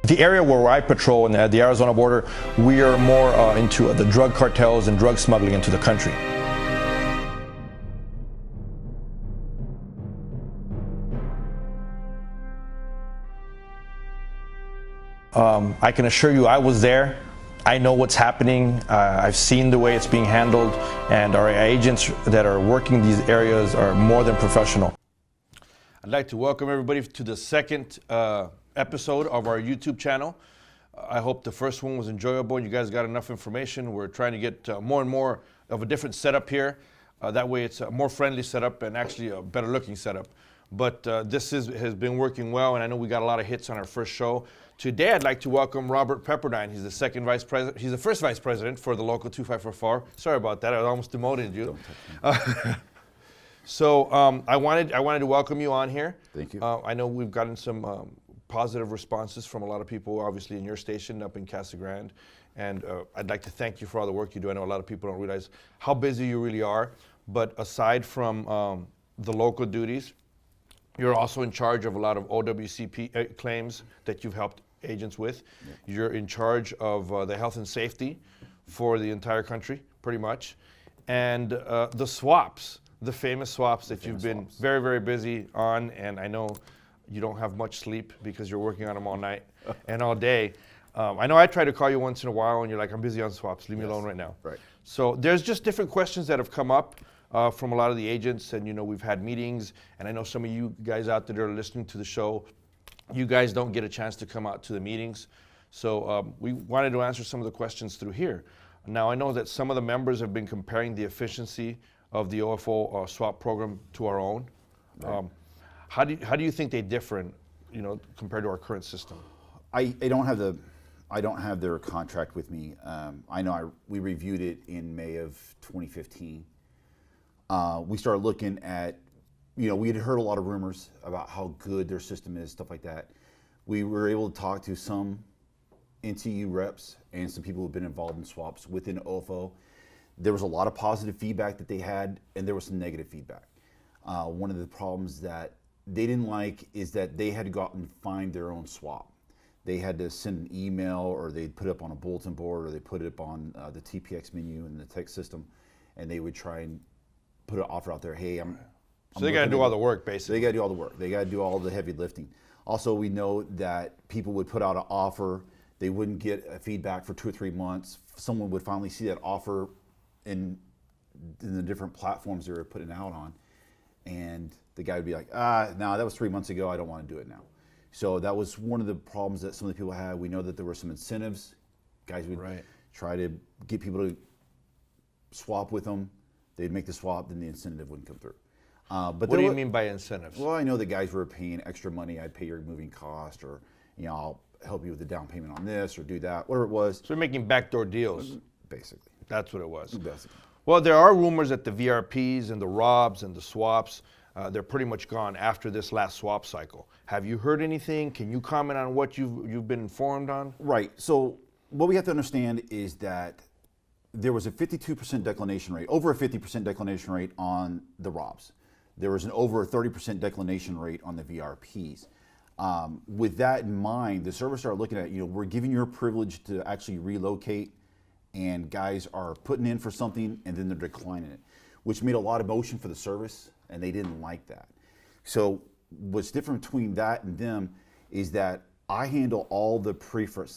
The area where I patrol in the Arizona border, we are more into the drug cartels and drug smuggling into the country. I can assure you I was there. I know what's happening. I've seen the way it's being handled, and our agents that are working these areas are more than professional. I'd like to welcome everybody to the second episode of our YouTube channel. I hope the first one was enjoyable and you guys got enough information. We're trying to get more and more of a different setup here. That way it's a more friendly setup and actually a better looking setup. But this has been working well, and I know we got a lot of hits on our first show. Today I'd like to welcome Robert Pepperdine. He's the second vice president. He's the first vice president for the local 2544. Sorry about that. I almost demoted you. So I wanted to welcome you on here. Thank you. I know we've gotten some positive responses from a lot of people, obviously in your station up in Casa Grande, and I'd like to thank you for all the work you do. I know a lot of people don't realize how busy you really are, but aside from the local duties, you're also in charge of a lot of OWCP claims that you've helped agents with. Yeah. You're in charge of the health and safety for the entire country, pretty much, and the swaps. The famous swaps that you've been very, very busy on, and I know you don't have much sleep because you're working on them all night and all day. I know I try to call you once in a while and you're like, I'm busy on swaps, leave me alone right now. Right. So there's just different questions that have come up from a lot of the agents, and we've had meetings, and I know some of you guys out there that are listening to the show, you guys don't get a chance to come out to the meetings. So we wanted to answer some of the questions through here. Now I know that some of the members have been comparing the efficiency of the OFO swap program to our own. Right. How do you think they differ, compared to our current system? I don't have their contract with me. I know we reviewed it in May of 2015. We started looking at, we had heard a lot of rumors about how good their system is, stuff like that. We were able to talk to some NTU reps and some people who've been involved in swaps within OFO. There was a lot of positive feedback that they had, and there was some negative feedback. One of the problems that they didn't like is that they had to go out and find their own swap. They had to send an email, or they'd put it up on a bulletin board, or they put it up on the TPX menu in the text system, and they would try and put an offer out there. Hey, So they got to do all the work, basically. They got to do all the work. They got to do all the heavy lifting. Also, we know that people would put out an offer. They wouldn't get a feedback for 2 or 3 months. Someone would finally see that offer in the different platforms they were putting out on, and the guy would be like, no, that was 3 months ago, I don't want to do it now. So that was one of the problems that some of the people had. We know that there were some incentives. Guys would try to get people to swap with them. They'd make the swap, then the incentive wouldn't come through. But what do you mean by incentives? Well, I know the guys were paying extra money. I'd pay your moving cost, or I'll help you with the down payment on this, or do that, whatever it was. So they're making backdoor deals. Basically. That's what it was. Basically. Well, there are rumors that the VRPs and the ROBs and the swaps, they're pretty much gone after this last swap cycle. Have you heard anything? Can you comment on what you've been informed on? Right. So what we have to understand is that there was a 52% declination rate, over a 50% declination rate on the ROBs. There was an over a 30% declination rate on the VRPs. With that in mind, the servers started looking at, we're giving you a privilege to actually relocate, and guys are putting in for something and then they're declining it, which made a lot of motion for the service, and they didn't like that. So what's different between that and them is that I handle all the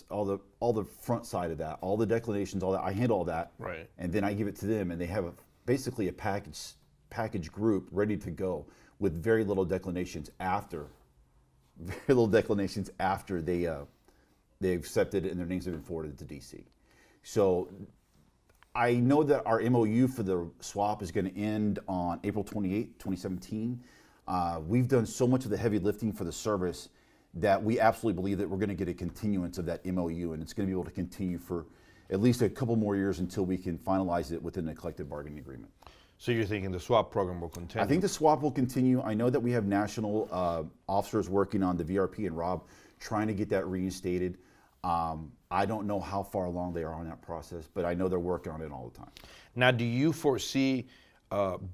all the front side of that, all the declinations, all that. I handle all that, right? And then I give it to them, and they have basically a package group ready to go with very little declinations after they accepted it and their names have been forwarded to DC. So I know that our MOU for the swap is going to end on April 28, 2017. We've done so much of the heavy lifting for the service that we absolutely believe that we're going to get a continuance of that MOU, and it's going to be able to continue for at least a couple more years until we can finalize it within the collective bargaining agreement. So you're thinking the swap program will continue? I think the swap will continue. I know that we have national officers working on the VRP and ROB, trying to get that reinstated. I don't know how far along they are on that process, but I know they're working on it all the time. Now, do you foresee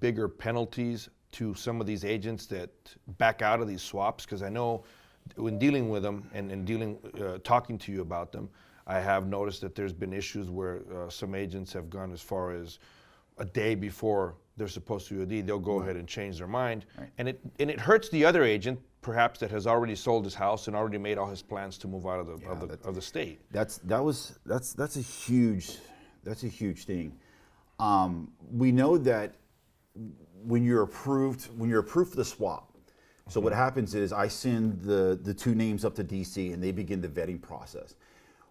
bigger penalties to some of these agents that back out of these swaps? Because I know when dealing with them and talking to you about them, I have noticed that there's been issues where some agents have gone as far as a day before they're supposed to UD, they'll go ahead and change their mind, and it hurts the other agent perhaps that has already sold his house and already made all his plans to move out of the state. That's a huge thing. We know that when you're approved for the swap. So what happens is I send the two names up to DC and they begin the vetting process.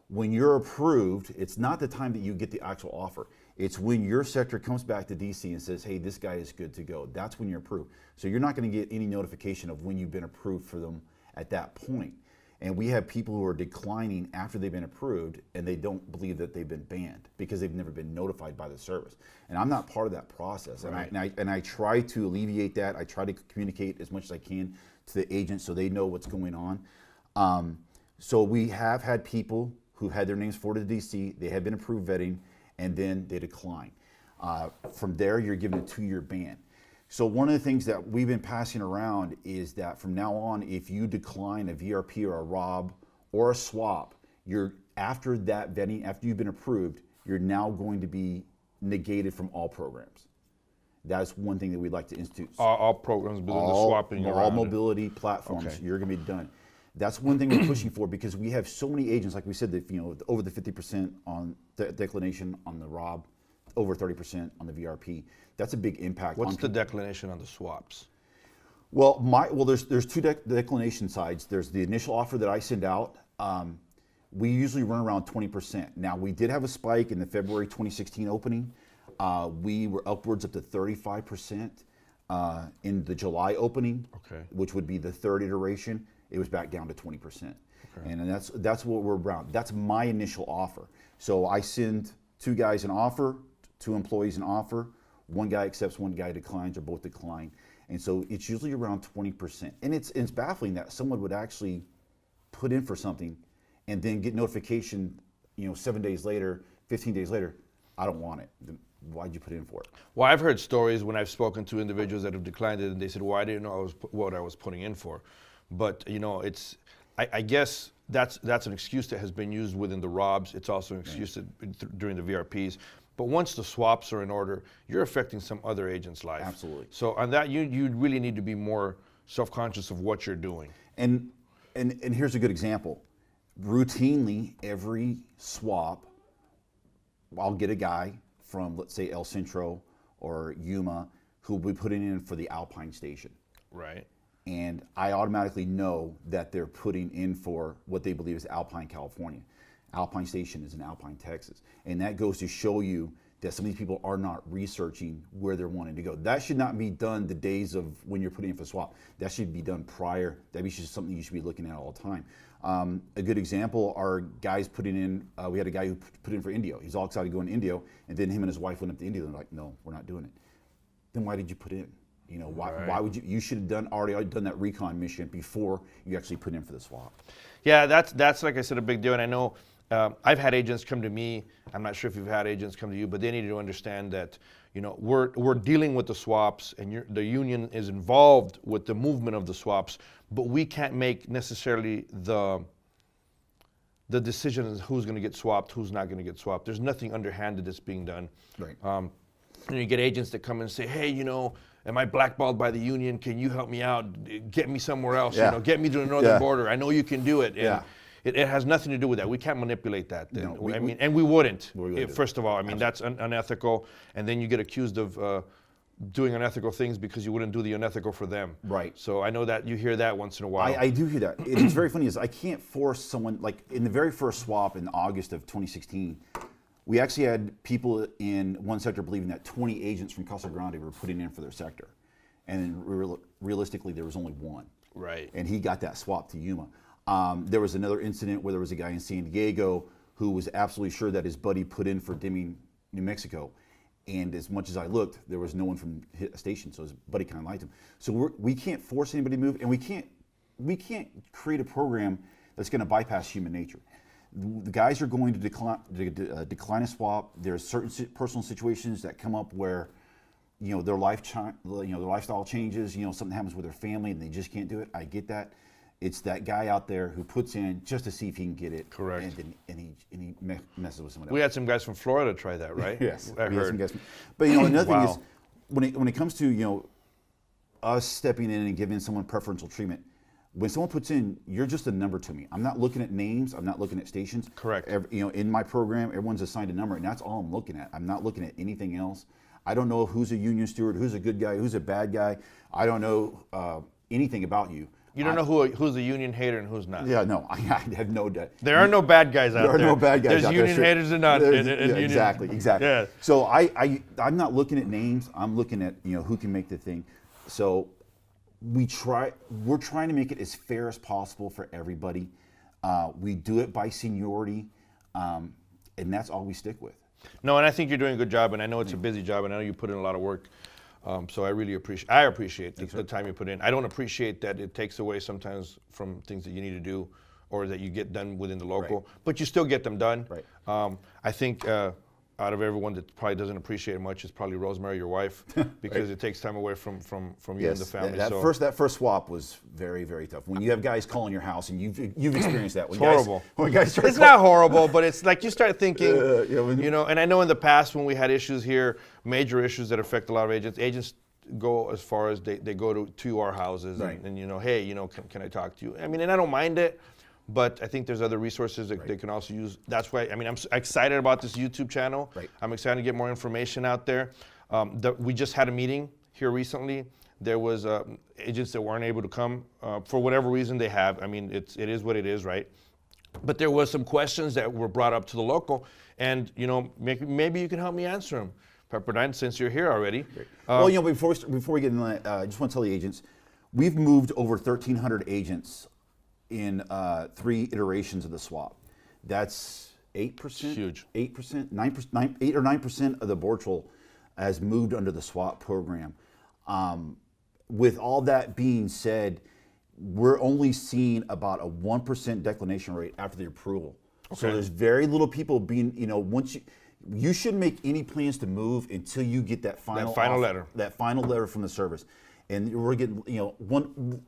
When you're approved, it's not the time that you get the actual offer. It's when your sector comes back to DC and says, hey, this guy is good to go. That's when you're approved. So you're not going to get any notification of when you've been approved for them at that point. And we have people who are declining after they've been approved and they don't believe that they've been banned because they've never been notified by the service. And I'm not part of that process. Right. And I try to alleviate that. I try to communicate as much as I can to the agents so they know what's going on. So we have had people who had their names forwarded to DC, they had been approved vetting, and then they decline. From there, you're given a 2-year ban. So one of the things that we've been passing around is that from now on, if you decline a VRP or a ROB or a swap, after that vetting, after you've been approved, you're now going to be negated from all programs. That's one thing that we'd like to institute. All programs within the swapping all mobility platforms, you're going to be done. That's one thing we're pushing for because we have so many agents, like we said, that over the 50% on the declination on the ROB, over 30% on the VRP. That's a big impact. What's the declination on the swaps? Well, there's two declination sides. There's the initial offer that I send out. We usually run around 20%. Now, we did have a spike in the February 2016 opening. We were upwards up to 35% in the July opening, which would be the third iteration. It was back down to 20%. And that's what we're around. That's my initial offer. So I send 2 guys an offer, 2 employees an offer. 1 guy accepts, 1 guy declines, or both decline. And so it's usually around 20%. And it's baffling that someone would actually put in for something and then get notification, 7 days later, 15 days later, I don't want it. Then why'd you put in for it? Well, I've heard stories when I've spoken to individuals that have declined it and they said, well, I didn't know what I was putting in for. But I guess that's an excuse that has been used within the ROBs. It's also an excuse during the VRPs. But once the swaps are in order, you're affecting some other agent's life. Absolutely. So on that, you really need to be more self-conscious of what you're doing. And here's a good example. Routinely, every swap, I'll get a guy from, let's say, El Centro or Yuma who will be putting in for the Alpine station. Right. And I automatically know that they're putting in for what they believe is Alpine, California. Alpine Station is in Alpine, Texas. And that goes to show you that some of these people are not researching where they're wanting to go. That should not be done the days of when you're putting in for swap. That should be done prior. That is just something you should be looking at all the time. A good example are guys putting in, we had a guy who put in for Indio. He's all excited to go in Indio, and then him and his wife went up to Indio and they're like, no, we're not doing it. Then why did you put in? Why would you should have already done that recon mission before you actually put in for the swap. Yeah, that's like I said, a big deal. And I know I've had agents come to me. I'm not sure if you've had agents come to you, but they need to understand that we're dealing with the swaps, and the union is involved with the movement of the swaps, but we can't make necessarily the decision of who's going to get swapped, who's not going to get swapped. There's nothing underhanded that's being done. Right. You get agents that come and say, hey, am I blackballed by the union? Can you help me out? Get me somewhere else. Yeah. Get me to the northern border. I know you can do it. And Yeah. it has nothing to do with that. We can't manipulate that. No, we wouldn't. First of all, Absolutely. that's unethical. And then you get accused of doing unethical things because you wouldn't do the unethical for them. Right. So I know that you hear that once in a while. I do hear that. It's very funny is I can't force someone, like in the very first swap in August of 2016, we actually had people in one sector believing that 20 agents from Casa Grande were putting in for their sector. And realistically, there was only 1. Right. And he got that swap to Yuma. There was another incident where there was a guy in San Diego who was absolutely sure that his buddy put in for Deming, New Mexico. And as much as I looked, there was no one from his station, so his buddy kind of liked him. So we can't force anybody to move, and we can't create a program that's going to bypass human nature. The guys are going to decline a swap. There's certain personal situations that come up where, their lifestyle changes. Something happens with their family and they just can't do it. I get that, It's that guy out there who puts in just to see if he can get it. Correct. And he messes with someone else. We had some guys from Florida try that, right? Yes, I we had heard. some guys. But another thing Wow. is when it comes to us stepping in and giving someone preferential treatment. When someone puts in, you're just a number to me. I'm not looking at names. I'm not looking at stations. Correct. In my program, everyone's assigned a number, and that's all I'm looking at. I'm not looking at anything else. I don't know who's a union steward, who's a good guy, who's a bad guy. I don't know anything about you. You don't know who's a union hater and who's not. Yeah, no, I have no doubt. There are no bad guys out there. There are no bad guys There's out there. union haters and not. There's- and yeah, union- exactly. Yeah. So I'm not looking at names. I'm looking at who can make the thing. So we're trying to make it as fair as possible for everybody. We do it by seniority, and that's all we stick with. No, and I think you're doing a good job, and I know it's a busy job, and I know you put in a lot of work. So I really appreciate the time you put in. I don't appreciate that it takes away sometimes from things that you need to do or that you get done within the local, Right. but you still get them done. Right. I think out of everyone that probably doesn't appreciate it much is probably Rosemary, your wife, because it takes time away from you and the family. That first swap was very, very tough. When you have guys calling your house, and you've experienced that. When It's horrible. When guys start It's not horrible, but it's like you start thinking, yeah, and I know in the past when we had issues here, major issues that affect a lot of agents go as far as they go to our houses Right. and hey, can I talk to you? I mean, and I don't mind it, but I think there's other resources that they can also use. That's why, I'm excited about this YouTube channel. Right. I'm excited to get more information out there. We just had a meeting here recently. There was agents that weren't able to come for whatever reason they have. I mean, it is what it is, right? But there was some questions that were brought up to the local, and maybe you can help me answer them, Pepperdine, since you're here already. Well, before we get into that, I just want to tell the agents, we've moved over 1,300 agents in 3 iterations of the swap. That's 8%. Huge. 8%, 9%, 8 or 9% of the board roll has moved under the swap program. With all that being said, we're only seeing about a 1% declination rate after the approval. So Okay. there's very little people being, once you shouldn't make any plans to move until you get that final letter. That final letter from the service. And we're getting,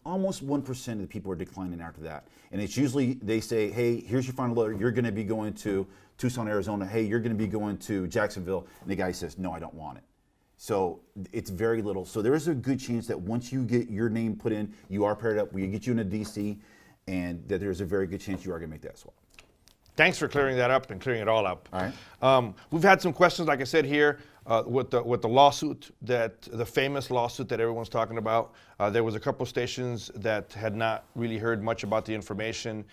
almost 1% of the people are declining after that. And it's usually they say, hey, here's your final letter. You're going to be going to Tucson, Arizona. Hey, you're going to be going to Jacksonville. And the guy says, no, I don't want it. So it's very little. So there is a good chance that once you get your name put in, you are paired up. We get you in a DC, and that there's a very good chance you are going to make that swap. Thanks for clearing that up and clearing it all up. All right. We've had some questions, like I said here, with the lawsuit, the famous lawsuit that everyone's talking about. There was a couple stations that had not really heard much about the information.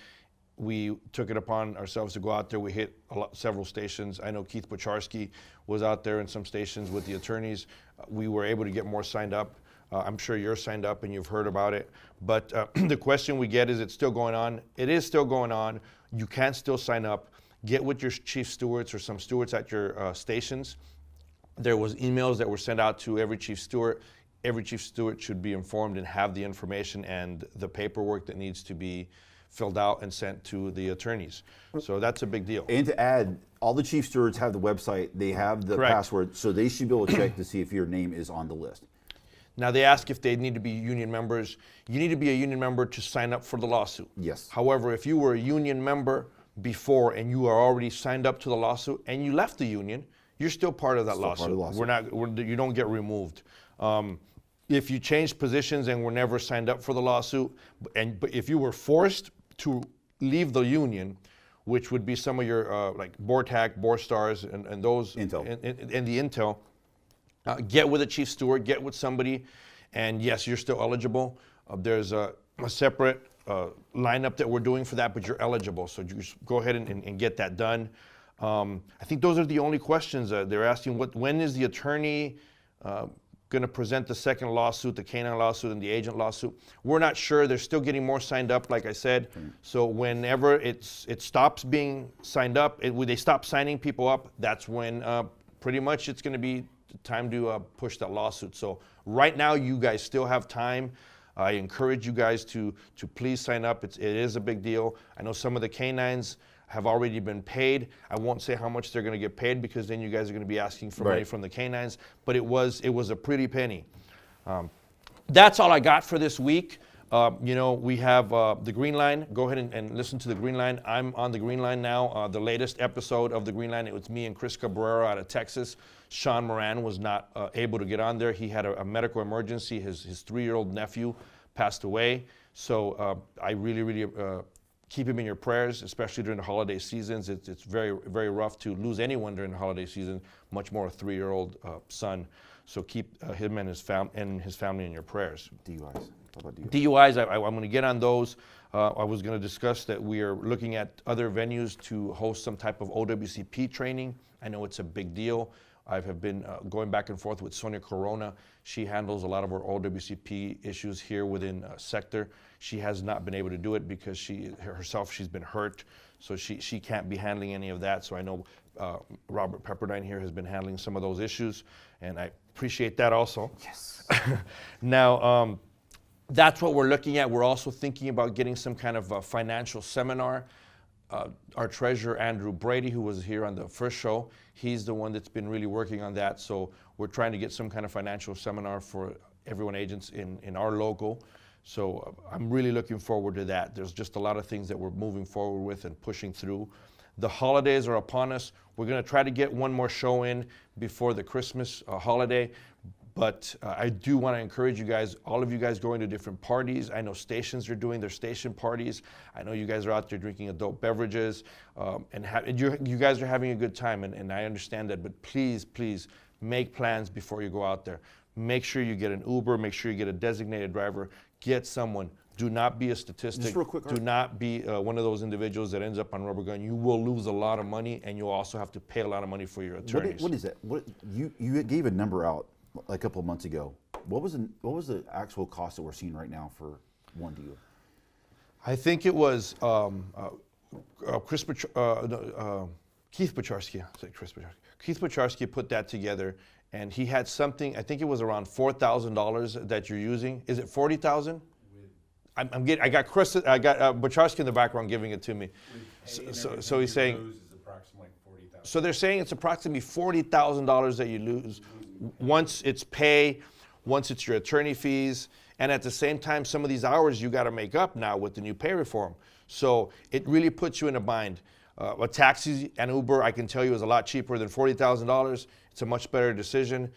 We took it upon ourselves to go out there. We hit several stations. I know Keith Bocharski was out there in some stations with the attorneys. We were able to get more signed up. I'm sure you're signed up and you've heard about it. But the question we get is, it's still going on? It is still going on. You can still sign up. Get with your chief stewards or some stewards at your stations. There was emails that were sent out to every chief steward. Every chief steward should be informed and have the information and the paperwork that needs to be filled out and sent to the attorneys. So that's a big deal. And to add, all the chief stewards have the website. They have the Correct. password, so they should be able to check to see if your name is on the list. Now they ask if they need to be union members. You need to be a union member to sign up for the lawsuit. Yes. However, if you were a union member before and you are already signed up to the lawsuit and you left the union, you're still part of that Still part of lawsuit. the lawsuit. You don't get removed. If you changed positions and were never signed up for the lawsuit, but if you were forced to leave the union, which would be some of your like BORTAC, BORSTARS, and those Intel. and the Intel, get with a chief steward, get with somebody, and yes, you're still eligible. There's a separate lineup that we're doing for that, but you're eligible. So just go ahead and get that done. I think those are the only questions. They're asking when is the attorney going to present the second lawsuit, the canine lawsuit and the agent lawsuit. We're not sure. They're still getting more signed up, like I said. So whenever it stops being signed up, when they stop signing people up, that's when pretty much it's going to be time to push that lawsuit. So right now, you guys still have time. I encourage you guys to please sign up. It is a big deal. I know some of the canines have already been paid. I won't say how much they're going to get paid because then you guys are going to be asking for money from the canines. But it was a pretty penny. That's all I got for this week. You know, we have the Green Line. Go ahead and listen to the Green Line. I'm on the Green Line now. The latest episode of the Green Line, it was me and Chris Cabrera out of Texas. Sean Moran was not able to get on there. He had a medical emergency. His 3-year-old nephew passed away. So I really keep him in your prayers, especially during the holiday seasons. It's very, very rough to lose anyone during the holiday season, much more a 3-year-old son. So keep him and his family in your prayers. DUIs. How about DUIs? DUIs, I'm going to get on those. I was going to discuss that we are looking at other venues to host some type of OWCP training. I know it's a big deal. I have been going back and forth with Sonia Corona. She handles a lot of our OWCP issues here within sector. She has not been able to do it because she's been hurt, so she can't be handling any of that. So I know Robert Pepperdine here has been handling some of those issues, and I appreciate that also. Yes. Now, that's what we're looking at. We're also thinking about getting some kind of a financial seminar. Our treasurer, Andrew Brady, who was here on the first show, he's the one that's been really working on that. So we're trying to get some kind of financial seminar for everyone agents in our local. So I'm really looking forward to that. There's just a lot of things that we're moving forward with and pushing through. The holidays are upon us. We're going to try to get one more show in before the Christmas holiday. But I do want to encourage you guys, all of you guys going to different parties. I know stations are doing their station parties. I know you guys are out there drinking adult beverages. And you guys are having a good time, and I understand that. But please, please make plans before you go out there. Make sure you get an Uber. Make sure you get a designated driver. Get someone. Do not be a statistic. Just real quick, do not be one of those individuals that ends up on rubber gun. You will lose a lot of money, and you'll also have to pay a lot of money for your attorneys. What is that? You gave a number out a couple of months ago. What was the actual cost that we're seeing right now for one deal? I think it was Keith Pacharski. Keith Pacharski put that together, and he had something. I think it was around $4,000 that you're using. Is it 40,000? I got Pacharski in the background giving it to me. So he's saying. So they're saying it's approximately $40,000 that you lose once it's pay, once it's your attorney fees, and at the same time, some of these hours you got to make up now with the new pay reform. So it really puts you in a bind. A taxi and Uber, I can tell you, is a lot cheaper than $40,000. It's a much better decision.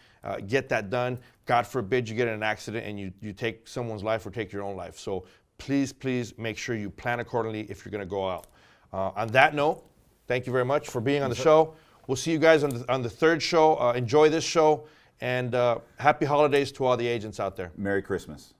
Get that done. God forbid you get in an accident and you take someone's life or take your own life. So please, please make sure you plan accordingly if you're going to go out. On that note, thank you very much for being on the show. We'll see you guys on the third show. Enjoy this show, and happy holidays to all the agents out there. Merry Christmas.